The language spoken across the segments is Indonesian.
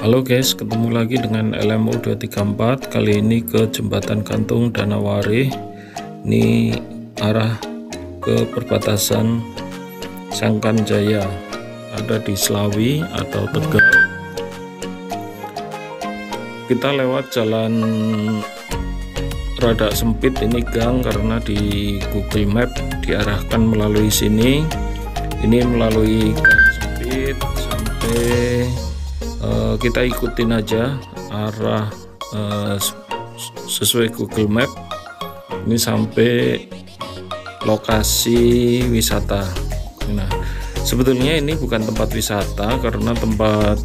Halo guys, ketemu lagi dengan LMO 234. Kali ini ke Jembatan Gantung Danaware. Ini arah ke perbatasan Sangkanjaya, ada di Slawi atau Tegal. Kita lewat jalan rada sempit ini gang, karena di Google Map diarahkan melalui sini. Ini melalui gang sempit sampai kita ikutin aja arah sesuai Google Map ini sampai lokasi wisata. Nah, sebetulnya ini bukan tempat wisata, karena tempat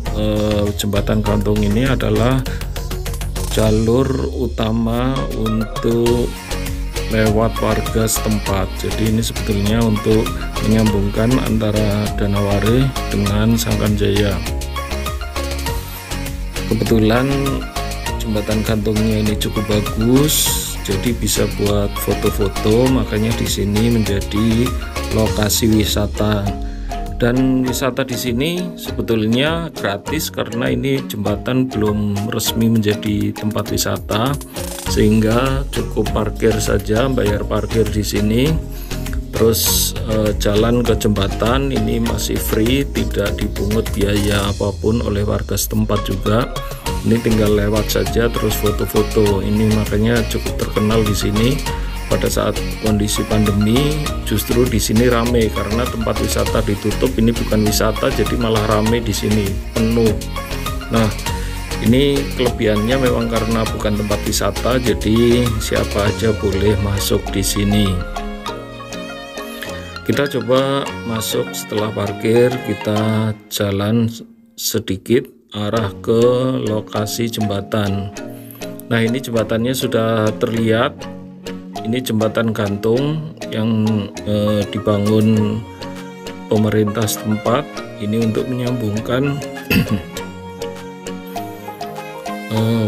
Jembatan Gantung ini adalah jalur utama untuk lewat warga setempat. Jadi ini sebetulnya untuk menyambungkan antara Danaware dengan Sangkanjaya. Kebetulan jembatan gantungnya ini cukup bagus, jadi bisa buat foto-foto, makanya di sini menjadi lokasi wisata. Dan wisata di sini sebetulnya gratis, karena ini jembatan belum resmi menjadi tempat wisata, sehingga cukup parkir saja, bayar parkir di sini. Terus jalan ke jembatan ini masih free, tidak dipungut biaya apapun oleh warga setempat juga. Ini tinggal lewat saja terus foto-foto. Ini makanya cukup terkenal di sini. Pada saat kondisi pandemi justru di sini rame, karena tempat wisata ditutup. Ini bukan wisata, jadi malah rame di sini, penuh. Nah, ini kelebihannya memang karena bukan tempat wisata, jadi siapa aja boleh masuk di sini. Kita coba masuk. Setelah parkir kita jalan sedikit arah ke lokasi jembatan. Nah, ini jembatannya sudah terlihat. Ini jembatan gantung yang dibangun pemerintah setempat. Ini untuk menyambungkan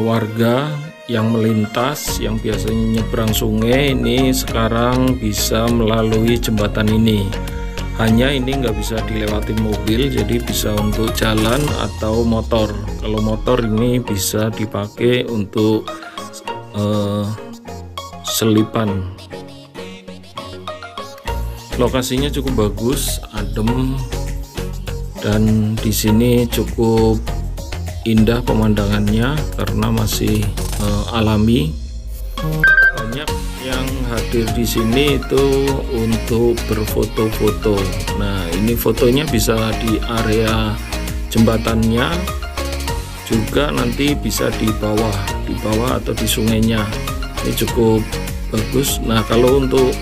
warga yang melintas, yang biasanya nyebrang sungai, ini sekarang bisa melalui jembatan ini. Hanya ini nggak bisa dilewatin mobil, jadi bisa untuk jalan atau motor. Kalau motor ini bisa dipakai untuk selipan. Lokasinya cukup bagus, adem, dan di sini cukup indah pemandangannya karena masih alami. Banyak yang hadir di sini itu untuk berfoto-foto. Nah, ini fotonya bisa di area jembatannya, juga nanti bisa di bawah atau di sungainya. Ini cukup bagus. Nah, kalau untuk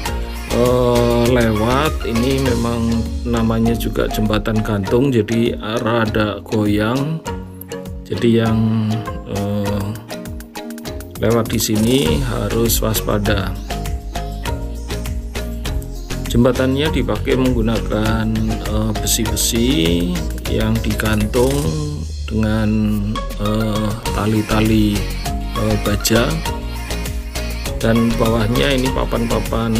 lewat ini memang namanya juga jembatan gantung, jadi rada goyang. Jadi yang lewat di sini harus waspada. Jembatannya dipakai menggunakan besi-besi yang digantung dengan tali-tali baja, dan bawahnya ini papan-papan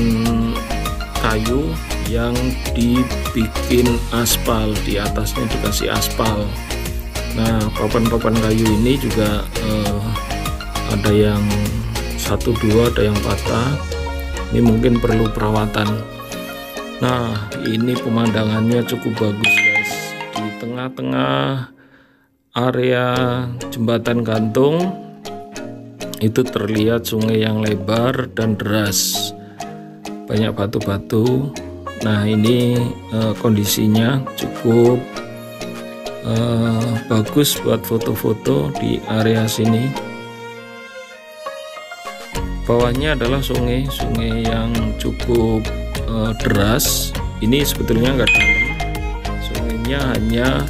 kayu yang dibikin aspal, di atasnya dikasih aspal. Nah, papan-papan kayu ini juga ada yang 1-2, ada yang patah. Ini mungkin perlu perawatan. Nah, ini pemandangannya cukup bagus guys. Di tengah-tengah area jembatan gantung itu terlihat sungai yang lebar dan deras, banyak batu-batu. Nah, ini kondisinya cukup bagus buat foto-foto di area sini. Bawahnya adalah sungai yang cukup deras. Ini sebetulnya enggak dalam, sungainya hanya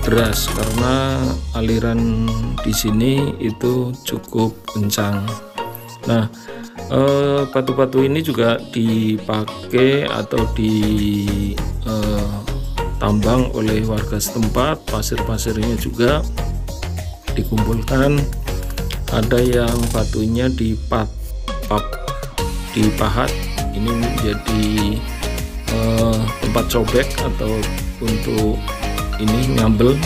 deras karena aliran di sini itu cukup kencang. Nah, batu-batu ini juga dipakai atau ditambang oleh warga setempat. Pasir-pasirnya juga dikumpulkan. Ada yang batunya dipahat, ini menjadi tempat cobek atau untuk ini ngambel.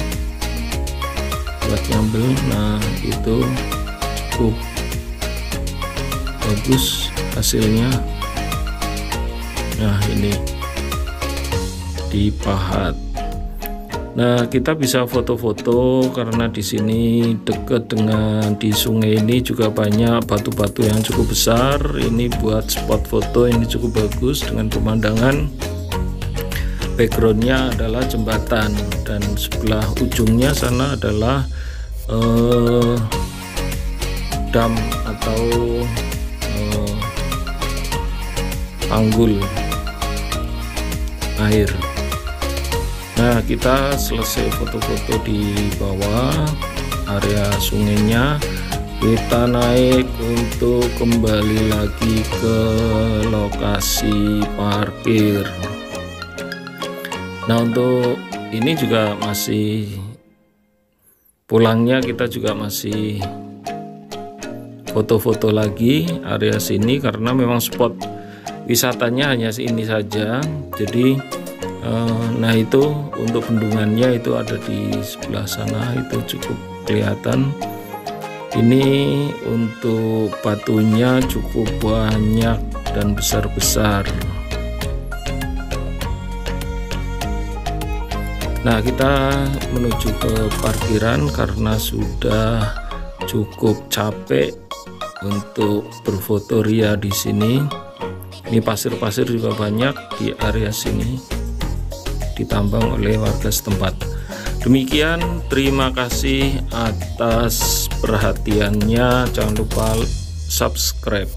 buat nyambel. Nah itu cukup bagus hasilnya. Nah ini dipahat. Nah kita bisa foto-foto karena di sini dekat dengan di sungai ini juga banyak batu-batu yang cukup besar. Ini buat spot foto ini cukup bagus dengan pemandangan. Backgroundnya adalah jembatan dan sebelah ujungnya sana adalah dam atau tanggul air. Nah kita selesai foto-foto di bawah area sungainya, kita naik untuk kembali lagi ke lokasi parkir. Nah untuk ini juga masih pulangnya kita juga masih foto-foto lagi area sini karena memang spot wisatanya hanya ini saja. Jadi nah itu untuk bendungannya itu ada di sebelah sana, itu cukup kelihatan. Ini untuk batunya cukup banyak dan besar-besar. Nah kita menuju ke parkiran karena sudah cukup capek untuk berfoto ria di sini. Ini pasir-pasir juga banyak di area sini, ditambang oleh warga setempat. Demikian, terima kasih atas perhatiannya. Jangan lupa subscribe.